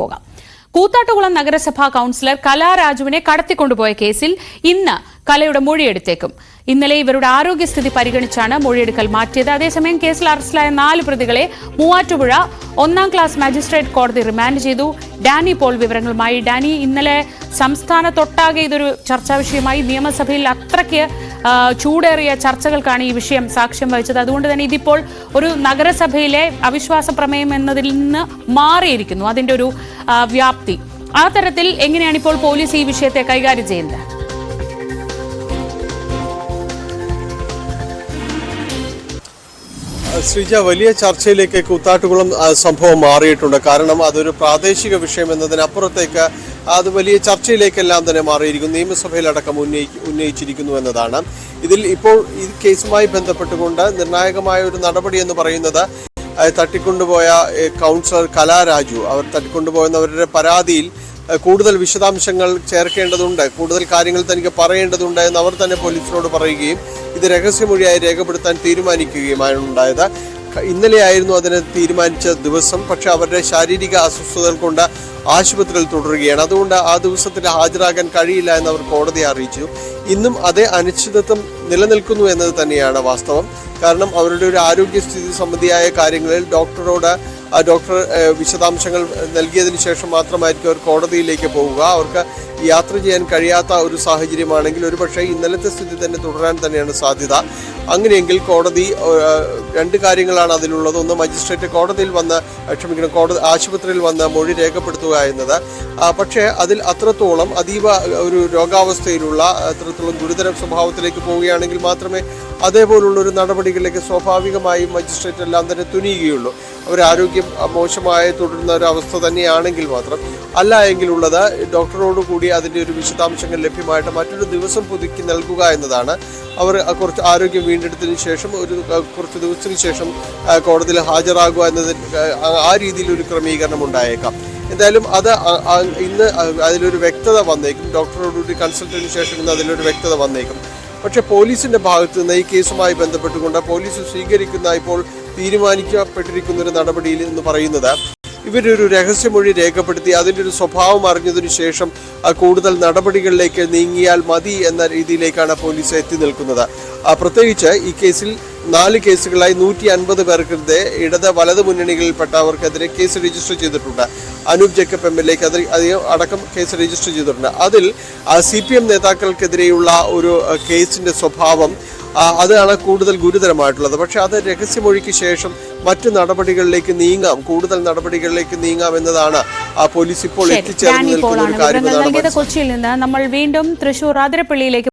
പോകാം. കൂത്താട്ടുകുളം നഗരസഭാ കൌൺസിലർ കലാരാജുവിനെ കടത്തിക്കൊണ്ടുപോയ കേസിൽ ഇന്ന് കലയുടെ മൊഴിയെടുത്തേക്കും. ഇന്നലെ ഇവരുടെ ആരോഗ്യസ്ഥിതി പരിഗണിച്ചാണ് മൊഴിയെടുക്കൽ മാറ്റിയത്. അതേസമയം കേസിൽ അറസ്റ്റിലായ 4 പ്രതികളെ മൂവാറ്റുപുഴ 1ാം ക്ലാസ് മജിസ്ട്രേറ്റ് കോടതി റിമാൻഡ് ചെയ്തു. ഡാനി പോൾ വിവരങ്ങളുമായി. ഡാനി, ഇന്നലെ സംസ്ഥാനത്തൊട്ടാകെ ഇതൊരു ചർച്ചാ വിഷയമായി. നിയമസഭയിൽ അത്രയ്ക്ക് ചൂടേറിയ ചർച്ചകൾക്കാണ് ഈ വിഷയം സാക്ഷ്യം വഹിച്ചത്. അതുകൊണ്ട് തന്നെ ഇതിപ്പോൾ ഒരു നഗരസഭയിലെ അവിശ്വാസ പ്രമേയം എന്നതിൽ നിന്ന് മാറിയിരിക്കുന്നു, അതിന്റെ ഒരു വ്യാപ്തി. ആ തരത്തിൽ എങ്ങനെയാണ് ഇപ്പോൾ പോലീസ് ഈ വിഷയത്തെ കൈകാര്യം ചെയ്യുന്നത്? ശ്രീജ, വലിയ ചർച്ചയിലേക്ക് കൂത്താട്ടുകുളം സംഭവം മാറിയിട്ടുണ്ട്. കാരണം അതൊരു പ്രാദേശിക വിഷയം എന്നതിനപ്പുറത്തേക്ക് അത് വലിയ ചർച്ചയിലേക്കെല്ലാം തന്നെ മാറിയിരിക്കുന്നു. നിയമസഭയിലടക്കം ഉന്നയിച്ചിരിക്കുന്നു എന്നതാണ്. ഇതിൽ ഇപ്പോൾ ഈ കേസുമായി ബന്ധപ്പെട്ടുകൊണ്ട് നിർണായകമായ ഒരു നടപടി എന്ന് പറയുന്നത് തട്ടിക്കൊണ്ടുപോയ കൗൺസിലർ കലാരാജു, അവർ തട്ടിക്കൊണ്ടുപോയെന്നവരുടെ പരാതിയിൽ കൂടുതൽ വിശദാംശങ്ങൾ ചേർക്കേണ്ടതുണ്ട്, കൂടുതൽ കാര്യങ്ങൾ തനിക്ക് പറയേണ്ടതുണ്ട് എന്ന് അവർ തന്നെ പോലീസിനോട് പറയുകയും ഇത് രഹസ്യമൊഴിയായി രേഖപ്പെടുത്താൻ തീരുമാനിക്കുകയുമാണ് ഉണ്ടായത്. ഇന്നലെയായിരുന്നു അതിന് തീരുമാനിച്ച ദിവസം. പക്ഷെ അവരുടെ ശാരീരിക അസ്വസ്ഥതകൾ കൊണ്ട് ആശുപത്രിയിൽ തുടരുകയാണ്. അതുകൊണ്ട് ആ ദിവസത്തിൽ ഹാജരാകാൻ കഴിയില്ല എന്ന് അവർ കോടതിയെ അറിയിച്ചു. ഇന്നും അതേ അനിശ്ചിതത്വം നിലനിൽക്കുന്നു എന്നത് തന്നെയാണ് വാസ്തവം. കാരണം അവരുടെ ഒരു ആരോഗ്യസ്ഥിതി സംബന്ധിയായ കാര്യങ്ങളിൽ ഡോക്ടർ വിശദാംശങ്ങൾ നൽകിയതിനു ശേഷം മാത്രമായിരിക്കും അവർ കോടതിയിലേക്ക് പോവുക. അവർക്ക് യാത്ര ചെയ്യാൻ കഴിയാത്ത ഒരു സാഹചര്യമാണെങ്കിൽ ഒരുപക്ഷെ ഇന്നലത്തെ സ്ഥിതി തന്നെ തുടരാൻ തന്നെയാണ് സാധ്യത. അങ്ങനെയെങ്കിൽ കോടതി 2 കാര്യങ്ങളാണ് അതിലുള്ളത്. ഒന്ന്, മജിസ്ട്രേറ്റ് ആശുപത്രിയിൽ വന്ന് മൊഴി രേഖപ്പെടുത്തുക എന്നത്. പക്ഷേ അതിൽ അത്രത്തോളം അതീവ ഒരു രോഗാവസ്ഥയിലുള്ള അത്രത്തോളം ഗുരുതര സ്വഭാവത്തിലേക്ക് പോവുകയാണെങ്കിൽ മാത്രമേ അതേപോലുള്ള ഒരു നടപടികളിലേക്ക് സ്വാഭാവികമായും മജിസ്ട്രേറ്റ് എല്ലാം തന്നെ തുനിയുകയുള്ളൂ. അവരാരോഗ്യം മോശമായി തുടരുന്ന ഒരു അവസ്ഥ തന്നെയാണെങ്കിൽ മാത്രം. അല്ല എങ്കിലുള്ളത് ഡോക്ടറോട് കൂടി അതിൻ്റെ ഒരു വിശദാംശങ്ങൾ ലഭ്യമായിട്ട് മറ്റൊരു ദിവസം പുതുക്കി നൽകുക എന്നതാണ്. അവർ കുറച്ച് ആരോഗ്യം വീണ്ടെടുത്തതിന് ശേഷം കുറച്ച് ദിവസത്തിന് ശേഷം കോടതിയിൽ ഹാജരാകുക എന്നതിൽ ആ രീതിയിലൊരു ക്രമീകരണം ഉണ്ടായേക്കാം. എന്തായാലും ഇന്ന് അതിലൊരു വ്യക്തത വന്നേക്കും. ഡോക്ടറോടുകൂടി കൺസൾട്ടിന് ശേഷം ഇന്ന് അതിലൊരു വ്യക്തത വന്നേക്കും. പക്ഷേ പോലീസിന്റെ ഭാഗത്ത് നിന്ന് ഈ കേസുമായി ബന്ധപ്പെട്ടുകൊണ്ട് പോലീസ് സ്വീകരിക്കുന്ന ഇപ്പോൾ തീരുമാനിക്കപ്പെട്ടിരിക്കുന്ന ഒരു നടപടിയിൽ എന്ന് പറയുന്നത് ഇവരൊരു രഹസ്യമൊഴി രേഖപ്പെടുത്തി അതിൻ്റെ ഒരു സ്വഭാവം അറിഞ്ഞതിനു ശേഷം കൂടുതൽ നടപടികളിലേക്ക് നീങ്ങിയാൽ മതി എന്ന രീതിയിലേക്കാണ് പോലീസ് എത്തി നിൽക്കുന്നത്. പ്രത്യേകിച്ച് ഈ കേസിൽ 4 കേസുകളായി 150 പേർക്കെതിരെ ഇടത് വലത് മുന്നണികളിൽപ്പെട്ടവർക്കെതിരെ കേസ് രജിസ്റ്റർ ചെയ്തിട്ടുണ്ട്. അനൂപ് ജേക്കബ് MLA അടക്കം കേസ് രജിസ്റ്റർ ചെയ്തിട്ടുണ്ട്. അതിൽ CPM നേതാക്കൾക്കെതിരെയുള്ള ഒരു കേസിന്റെ സ്വഭാവം അതാണ് കൂടുതൽ ഗുരുതരമായിട്ടുള്ളത്. പക്ഷെ അത് രഹസ്യമൊഴിക്ക് ശേഷം മറ്റു നടപടികളിലേക്ക് നീങ്ങാം, കൂടുതൽ നടപടികളിലേക്ക് നീങ്ങാം എന്നതാണ് പോലീസ് ഇപ്പോൾ എത്തിച്ചേർന്ന് നിൽക്കുന്ന ഒരു കാര്യം. കൊച്ചിയിൽ നിന്ന് നമ്മൾ വീണ്ടും തൃശൂർ ആതിരപ്പള്ളിയിലേക്ക്